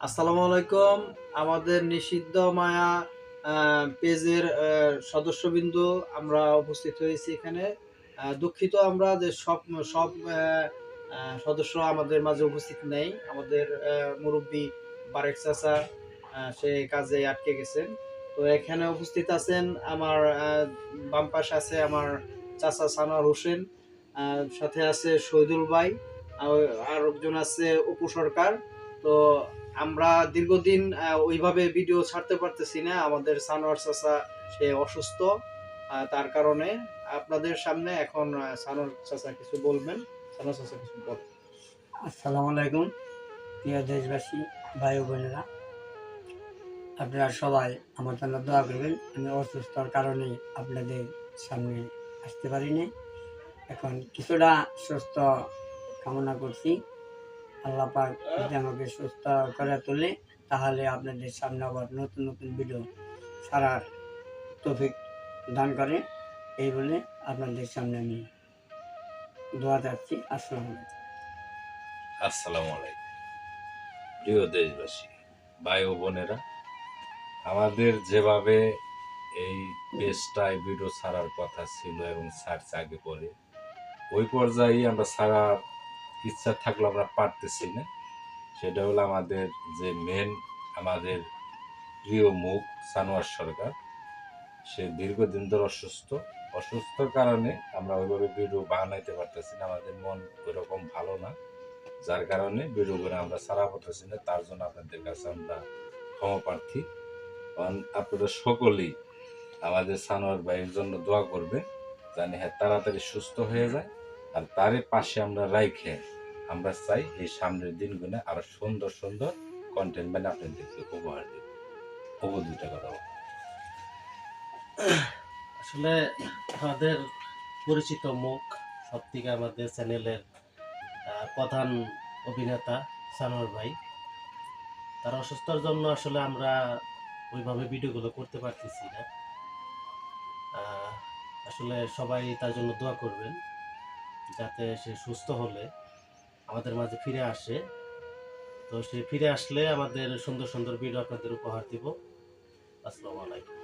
আসসালামু আলাইকুম। আমাদের নিষিদ্ধ মায়া পেজের সদস্যবৃন্দ আমরা উপস্থিত হয়েছি এখানে। দুঃখিত আমরা যে সব সব সদস্য আমাদের মাঝে উপস্থিত নেই। আমাদের মুরুব্বি বারেক চাচা সে কাজে আটকে গেছেন। তো এখানে উপস্থিত আছেন আমার বাম পাশে আছে আমার চাচা সানোয়ার হোসেন, সাথে আছে শহীদুল ভাই, আর একজন আছে অপু সরকার। তো আমরা দীর্ঘদিন ওইভাবে ভিডিও ছাড়তে পারতেছি না। আমাদের সানোয়ার চাচা সে অসুস্থ, তার কারণে আপনাদের সামনে এখন সানোয়ার চাচা কিছু বলবেন। সানোয়ার চাচা কিছু বলেন। আসসালামু আলাইকুম প্রিয় দেশবাসী, ভাই ও বোনেরা, আপনারা সবাই আমার জন্য দোয়া করবেন। আমি অসুস্থতার কারণে আপনাদের সামনে আসতে পারিনি। এখন কিছুটা সুস্থ কামনা করছি। আল্লাহ পাক যদি আমাকে সুস্থ করে তোলে, তাহলে আপনাদের সামনে আবার নতুন নতুন ভিডিও ছাড়ার তৌফিক দান করে। এই বলে আপনাদের সামনে আমি দোয়া যাচ্ছি। আসসালামু আলাইকুম প্রিয় দেশবাসী, ভাই ও বোনেরা, আমাদের যেভাবে এই পেজটায় ভিডিও ছাড়ার কথা ছিল এবং সার্চ আগে পরে ওই পর্যায়ে আমরা ছাড়ার ইচ্ছা থাকলেও আমরা পারতেছি না। সেটা হলো আমাদের যে আমাদের প্রিয় মুখ সানোয়ার সরকার, সে দীর্ঘদিন ধরে অসুস্থর কারণে আমরা ওইভাবে ভিডিও বানাইতে পারতেছি না। আমাদের মন ওইরকম ভালো না, যার কারণে ভিডিওগুলো আমরা ছাড়া করতেছি না। তার জন্য আপনাদের কাছে আমরা ক্ষমা প্রার্থী। কারণ আপনারা সকলেই আমাদের সানোয়ার ভাইয়ের জন্য দোয়া করবে, জানি হ্যাঁ তাড়াতাড়ি সুস্থ হয়ে যায়। আর তারই পাশে আমরা রাইখে আমরা চাই এই সামনের দিনগুলো আরো সুন্দর সুন্দর কন্টেন্ট মানে আপনাদেরকে উপহার দেব। দুইটা কথা বলো। আসলে আমাদের পরিচিত মুখ, সব থেকে আমাদের চ্যানেলের প্রধান অভিনেতা সানোয়ার ভাই, তার অসুস্থতার জন্য আসলে আমরা ওইভাবে ভিডিওগুলো করতে পারতেছি না। আসলে সবাই তার জন্য দোয়া করবেন, যাতে সে সুস্থ হলে আমাদের মাঝে ফিরে আসে। তো সে ফিরে আসলে আমাদের সুন্দর সুন্দর ভিডিও আপনাদের উপহার দিব। আসসালামু আলাইকুম।